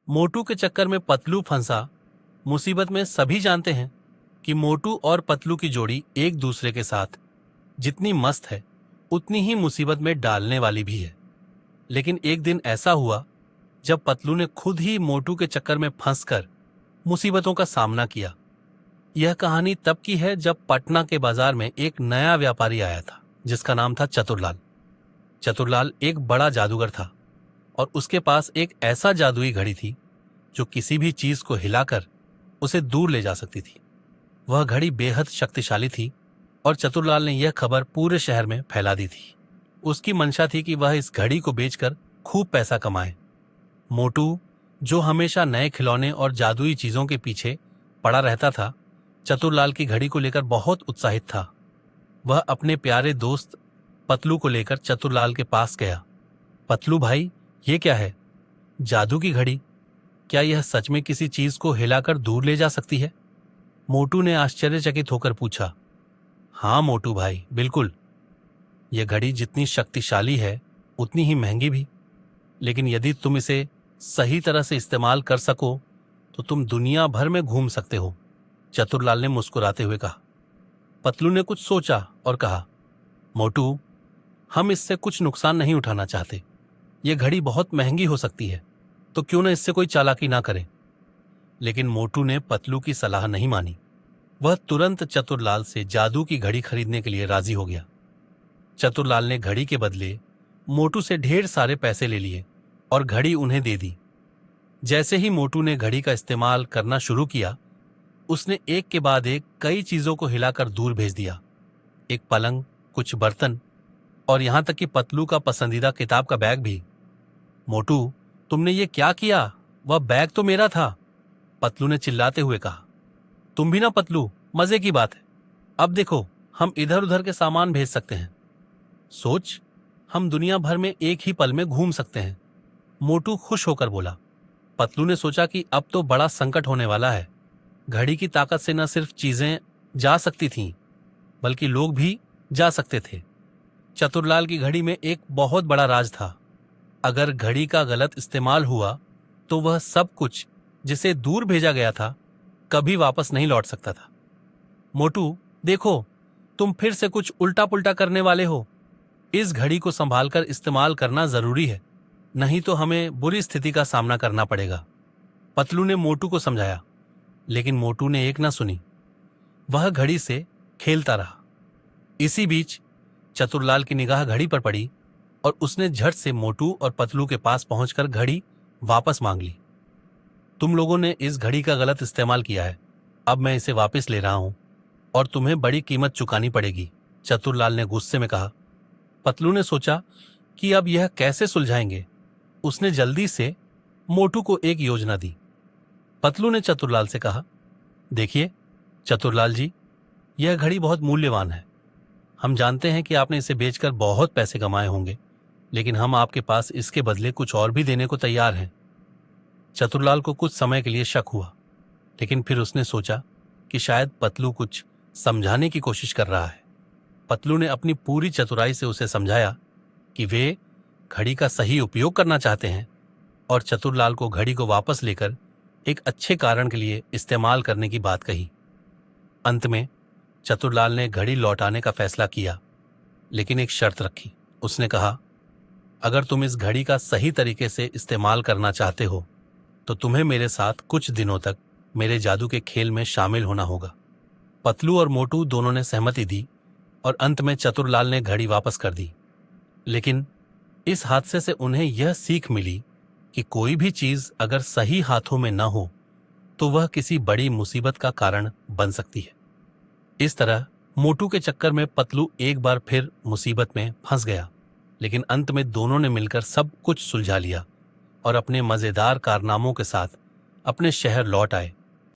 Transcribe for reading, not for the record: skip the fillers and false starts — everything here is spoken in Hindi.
मोटू के चक्कर में पतलू फंसा मुसीबत में। सभी जानते हैं कि मोटू और पतलू की जोड़ी एक दूसरे के साथ जितनी मस्त है उतनी ही मुसीबत में डालने वाली भी है। लेकिन एक दिन ऐसा हुआ जब पतलू ने खुद ही मोटू के चक्कर में फंसकर मुसीबतों का सामना किया। यह कहानी तब की है जब पटना के बाजार में एक नया व्यापारी आया था जिसका नाम था चतुरलाल। चतुरलाल एक बड़ा जादूगर था और उसके पास एक ऐसा जादुई घड़ी थी जो किसी भी चीज को हिलाकर उसे दूर ले जा सकती थी। वह घड़ी बेहद शक्तिशाली थी और चतुरलाल ने यह खबर पूरे शहर में फैला दी थी। उसकी मंशा थी कि वह इस घड़ी को बेचकर खूब पैसा कमाए। मोटू, जो हमेशा नए खिलौने और जादुई चीजों के पीछे पड़ा रहता था, चतुरलाल की घड़ी को लेकर बहुत उत्साहित था। वह अपने प्यारे दोस्त पतलू को लेकर चतुरलाल के पास गया। पतलू भाई, ये क्या है? जादू की घड़ी? क्या यह सच में किसी चीज को हिलाकर दूर ले जा सकती है? मोटू ने आश्चर्यचकित होकर पूछा। हाँ मोटू भाई, बिल्कुल। यह घड़ी जितनी शक्तिशाली है उतनी ही महंगी भी। लेकिन यदि तुम इसे सही तरह से इस्तेमाल कर सको तो तुम दुनिया भर में घूम सकते हो, चतुरलाल ने मुस्कुराते हुए कहा। पतलू ने कुछ सोचा और कहा, मोटू, हम इससे कुछ नुकसान नहीं उठाना चाहते। यह घड़ी बहुत महंगी हो सकती है, तो क्यों न इससे कोई चालाकी ना करें। लेकिन मोटू ने पतलू की सलाह नहीं मानी। वह तुरंत चतुरलाल से जादू की घड़ी खरीदने के लिए राजी हो गया। चतुरलाल ने घड़ी के बदले मोटू से ढेर सारे पैसे ले लिए और घड़ी उन्हें दे दी। जैसे ही मोटू ने घड़ी का इस्तेमाल करना शुरू किया, उसने एक के बाद एक कई चीजों को हिलाकर दूर भेज दिया। एक पलंग, कुछ बर्तन और यहां तक कि पतलू का पसंदीदा किताब का बैग भी। मोटू, तुमने ये क्या किया? वह बैग तो मेरा था, पतलू ने चिल्लाते हुए कहा। तुम भी ना पतलू, मजे की बात है। अब देखो, हम इधर उधर के सामान भेज सकते हैं। सोच, हम दुनिया भर में एक ही पल में घूम सकते हैं, मोटू खुश होकर बोला। पतलू ने सोचा कि अब तो बड़ा संकट होने वाला है। घड़ी की ताकत से न सिर्फ चीजें जा सकती थीं, बल्कि लोग भी जा सकते थे। चतुरलाल की घड़ी में एक बहुत बड़ा राज था। अगर घड़ी का गलत इस्तेमाल हुआ तो वह सब कुछ जिसे दूर भेजा गया था कभी वापस नहीं लौट सकता था। मोटू, देखो, तुम फिर से कुछ उल्टा पुल्टा करने वाले हो। इस घड़ी को संभालकर इस्तेमाल करना जरूरी है, नहीं तो हमें बुरी स्थिति का सामना करना पड़ेगा, पतलू ने मोटू को समझाया। लेकिन मोटू ने एक ना सुनी। वह घड़ी से खेलता रहा। इसी बीच चतुरलाल की निगाह घड़ी पर पड़ी और उसने झट से मोटू और पतलू के पास पहुंचकर घड़ी वापस मांग ली। तुम लोगों ने इस घड़ी का गलत इस्तेमाल किया है, अब मैं इसे वापस ले रहा हूं और तुम्हें बड़ी कीमत चुकानी पड़ेगी, चतुरलाल ने गुस्से में कहा। पतलू ने सोचा कि अब यह कैसे सुलझाएंगे। उसने जल्दी से मोटू को एक योजना दी। पतलू ने चतुरलाल से कहा, देखिए चतुरलाल जी, यह घड़ी बहुत मूल्यवान है। हम जानते हैं कि आपने इसे बेचकर बहुत पैसे कमाए होंगे, लेकिन हम आपके पास इसके बदले कुछ और भी देने को तैयार हैं। चतुरलाल को कुछ समय के लिए शक हुआ, लेकिन फिर उसने सोचा कि शायद पतलू कुछ समझाने की कोशिश कर रहा है। पतलू ने अपनी पूरी चतुराई से उसे समझाया कि वे घड़ी का सही उपयोग करना चाहते हैं और चतुरलाल को घड़ी को वापस लेकर एक अच्छे कारण के लिए इस्तेमाल करने की बात कही। अंत में चतुरलाल ने घड़ी लौटाने का फैसला किया, लेकिन एक शर्त रखी। उसने कहा, अगर तुम इस घड़ी का सही तरीके से इस्तेमाल करना चाहते हो तो तुम्हें मेरे साथ कुछ दिनों तक मेरे जादू के खेल में शामिल होना होगा। पतलू और मोटू दोनों ने सहमति दी और अंत में चतुरलाल ने घड़ी वापस कर दी। लेकिन इस हादसे से उन्हें यह सीख मिली कि कोई भी चीज अगर सही हाथों में न हो तो वह किसी बड़ी मुसीबत का कारण बन सकती है। इस तरह मोटू के चक्कर में पतलू एक बार फिर मुसीबत में फंस गया, लेकिन अंत में दोनों ने मिलकर सब कुछ सुलझा लिया और अपने मजेदार कारनामों के साथ अपने शहर लौट आए।